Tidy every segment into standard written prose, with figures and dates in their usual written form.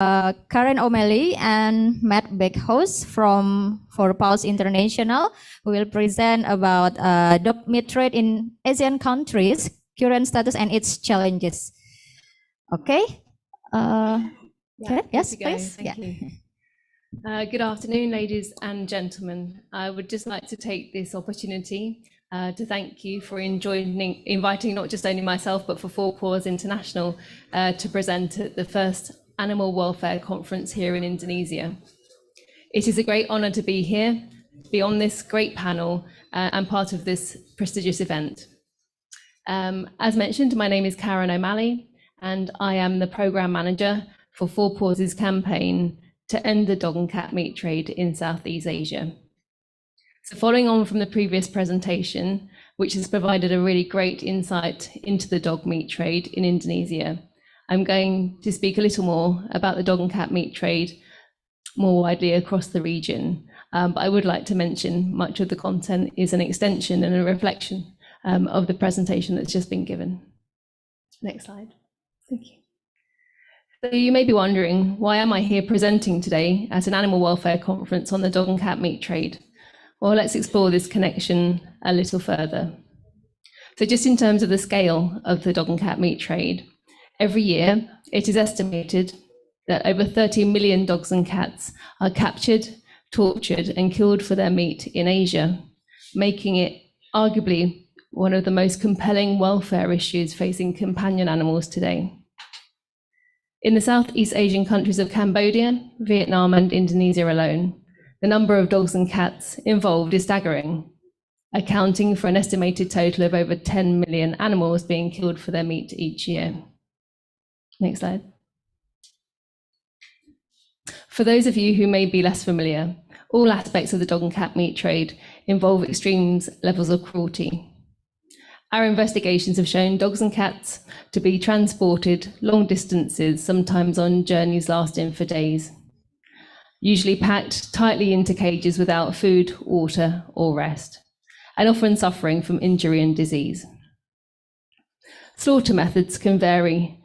Karen O'Malley and Matt Beckhouse for Paws International, who will present about dog meat trade in Asian countries, current status and its challenges. Okay. Yes, please. Thank you. Good afternoon, ladies and gentlemen. I would just like to take this opportunity to thank you for inviting not just only myself, but for Four Paws International to present at the first Animal Welfare Conference here in Indonesia. It is a great honour to be here, to be on this great panel and part of this prestigious event. As mentioned, my name is Karen O'Malley, and I am the Programme Manager for Four Paws' campaign to end the dog and cat meat trade in Southeast Asia. So following on from the previous presentation, which has provided a really great insight into the dog meat trade in Indonesia, I'm going to speak a little more about the dog and cat meat trade more widely across the region. But I would like to mention much of the content is an extension and a reflection of the presentation that's just been given. Next slide. Thank you. So you may be wondering, why am I here presenting today at an animal welfare conference on the dog and cat meat trade? Well, let's explore this connection a little further. So just in terms of the scale of the dog and cat meat trade, every year it is estimated that over 30 million dogs and cats are captured, tortured and killed for their meat in Asia, making it arguably one of the most compelling welfare issues facing companion animals today. In the Southeast Asian countries of Cambodia, Vietnam and Indonesia alone, the number of dogs and cats involved is staggering, accounting for an estimated total of over 10 million animals being killed for their meat each year. Next slide. For those of you who may be less familiar, all aspects of the dog and cat meat trade involve extreme levels of cruelty. Our investigations have shown dogs and cats to be transported long distances, sometimes on journeys lasting for days, usually packed tightly into cages without food, water or rest, and often suffering from injury and disease. Slaughter methods can vary,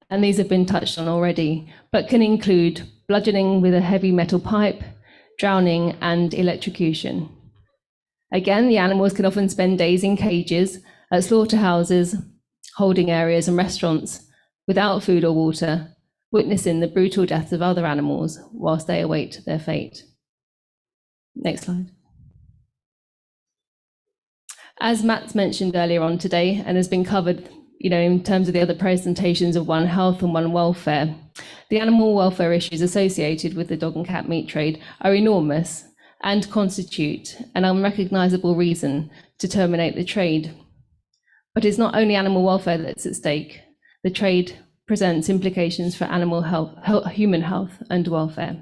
and these have been touched on already, but can include bludgeoning with a heavy metal pipe, drowning and electrocution. Again, the animals can often spend days in cages at slaughterhouses, holding areas and restaurants without food or water, witnessing the brutal deaths of other animals whilst they await their fate. Next slide. As Matt's mentioned earlier on today, and has been covered in terms of the other presentations of One Health and One Welfare, the animal welfare issues associated with the dog and cat meat trade are enormous and constitute an unrecognisable reason to terminate the trade. But it's not only animal welfare that's at stake. The trade presents implications for animal health, human health and welfare.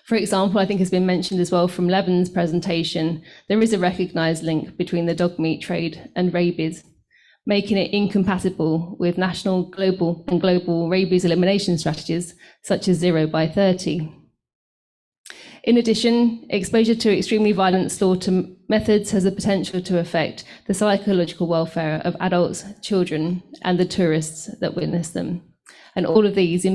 For example, I think has been mentioned as well from Levin's presentation, there is a recognised link between the dog meat trade and rabies, making it incompatible with national, global rabies elimination strategies such as 0 by 30. In addition, exposure to extremely violent slaughter methods has the potential to affect the psychological welfare of adults, children, and the tourists that witness them. And all of these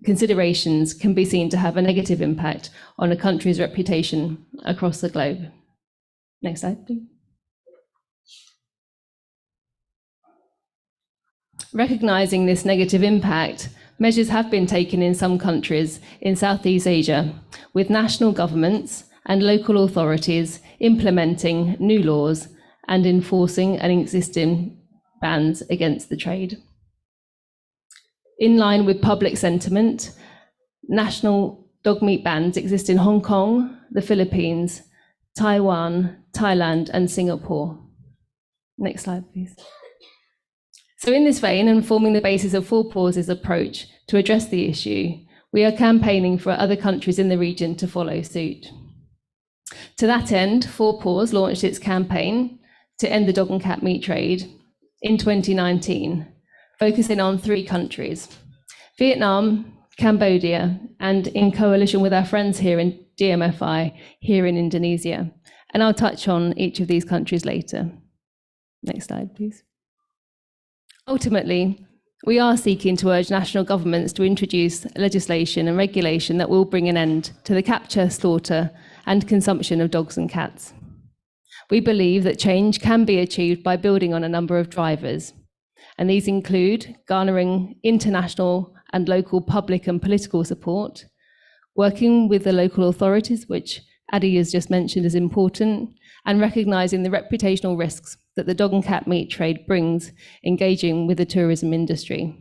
considerations can be seen to have a negative impact on a country's reputation across the globe. Next slide, please. Recognising this negative impact, measures have been taken in some countries in Southeast Asia, with national governments and local authorities implementing new laws and enforcing an existing bans against the trade. In line with public sentiment, national dog meat bans exist in Hong Kong, the Philippines, Taiwan, Thailand, and Singapore. Next slide, please. So in this vein, and forming the basis of Four Paws' approach to address the issue, we are campaigning for other countries in the region to follow suit. To that end, Four Paws launched its campaign to end the dog and cat meat trade in 2019, focusing on 3 countries: Vietnam, Cambodia, and in coalition with our friends here in DMFI, here in Indonesia. And I'll touch on each of these countries later. Next slide, please. Ultimately, we are seeking to urge national governments to introduce legislation and regulation that will bring an end to the capture, slaughter, and consumption of dogs and cats. We believe that change can be achieved by building on a number of drivers, and these include garnering international and local public and political support, working with the local authorities, which Addy has just mentioned is important, and recognising the reputational risks that the dog and cat meat trade brings engaging with the tourism industry.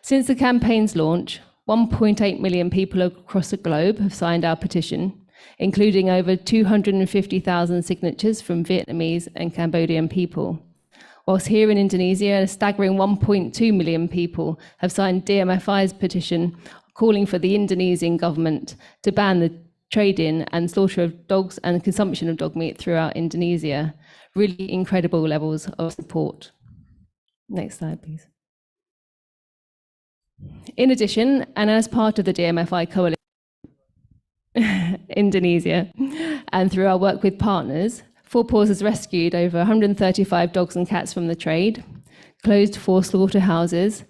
Since the campaign's launch, 1.8 million people across the globe have signed our petition, including over 250,000 signatures from Vietnamese and Cambodian people. Whilst here in Indonesia, a staggering 1.2 million people have signed DMFI's petition calling for the Indonesian government to ban the trade in and slaughter of dogs and consumption of dog meat throughout Indonesia. Really incredible levels of support. Next slide, please. In addition, and as part of the DMFI coalition, Indonesia, and through our work with partners, Paws has rescued over 135 dogs and cats from the trade, closed 4 slaughterhouses,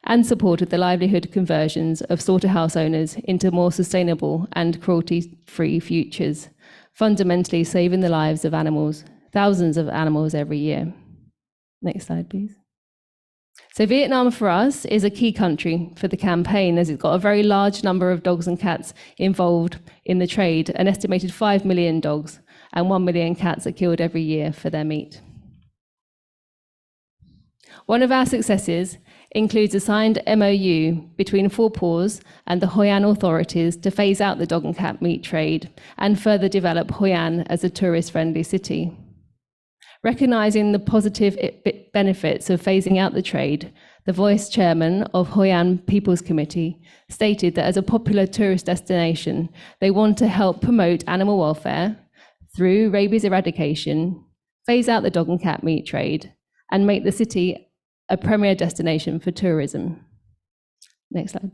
and supported the livelihood conversions of slaughterhouse owners into more sustainable and cruelty-free futures, fundamentally saving the lives of animals, thousands of animals every year. Next slide, please. So Vietnam for us is a key country for the campaign, as it's got a very large number of dogs and cats involved in the trade. An estimated 5 million dogs and 1 million cats are killed every year for their meat. One of our successes includes a signed MOU between Paws and the Hoi An authorities to phase out the dog and cat meat trade and further develop Hoi An as a tourist-friendly city. Recognising the positive benefits of phasing out the trade, the Vice Chairman of Hoi An People's Committee stated that as a popular tourist destination, they want to help promote animal welfare through rabies eradication, phase out the dog and cat meat trade, and make the city a premier destination for tourism. Next slide.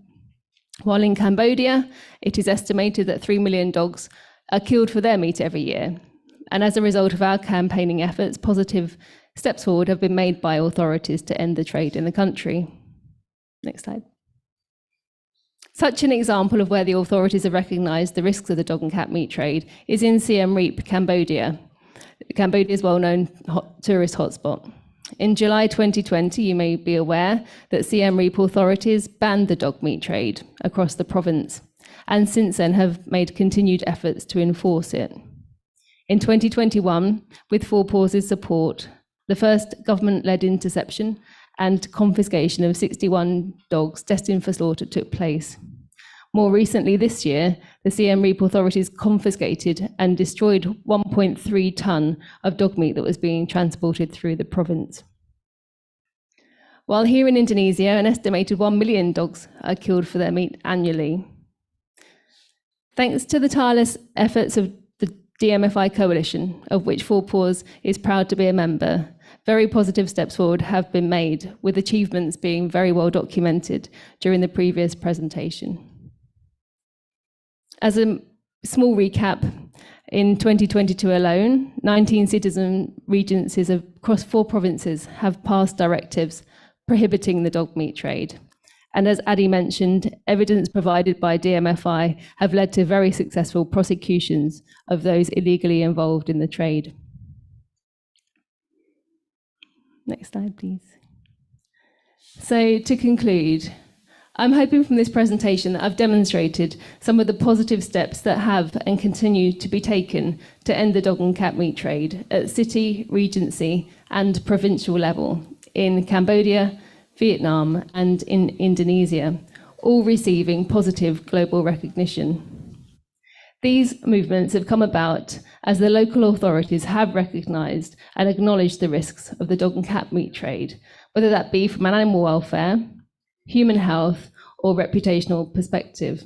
While in Cambodia, it is estimated that 3 million dogs are killed for their meat every year. And as a result of our campaigning efforts, positive steps forward have been made by authorities to end the trade in the country. Next slide. Such an example of where the authorities have recognised the risks of the dog and cat meat trade is in Siem Reap, Cambodia, Cambodia's well-known tourist hotspot. In July 2020, you may be aware that Siem Reap authorities banned the dog meat trade across the province, and since then have made continued efforts to enforce it. In 2021, with Paws' support, the first government-led interception and confiscation of 61 dogs destined for slaughter took place. More recently this year, the Siem Reap authorities confiscated and destroyed 1.3 tonne of dog meat that was being transported through the province. While here in Indonesia, an estimated 1 million dogs are killed for their meat annually. Thanks to the tireless efforts of the DMFI coalition, of which Paws is proud to be a member, very positive steps forward have been made, with achievements being very well documented during the previous presentation. As a small recap, in 2022 alone, 19 citizen regencies across 4 provinces have passed directives prohibiting the dog meat trade. And as Addy mentioned, evidence provided by DMFI have led to very successful prosecutions of those illegally involved in the trade. Next slide, please. So to conclude, I'm hoping from this presentation that I've demonstrated some of the positive steps that have and continue to be taken to end the dog and cat meat trade at city, regency, and provincial level in Cambodia, Vietnam, and in Indonesia, all receiving positive global recognition. These movements have come about as the local authorities have recognised and acknowledged the risks of the dog and cat meat trade, whether that be from an animal welfare, human health, or reputational perspective.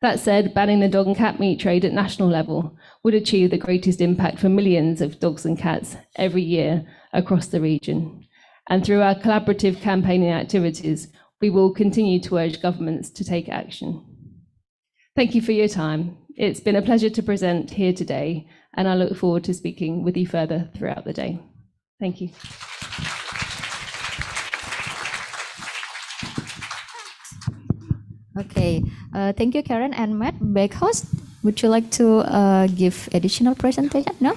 That said, banning the dog and cat meat trade at national level would achieve the greatest impact for millions of dogs and cats every year across the region. And through our collaborative campaigning activities, we will continue to urge governments to take action. Thank you for your time. It's been a pleasure to present here today, and I look forward to speaking with you further throughout the day. Thank you. Okay, thank you, Karen and Matt. Back host, would you like to give additional presentation? No?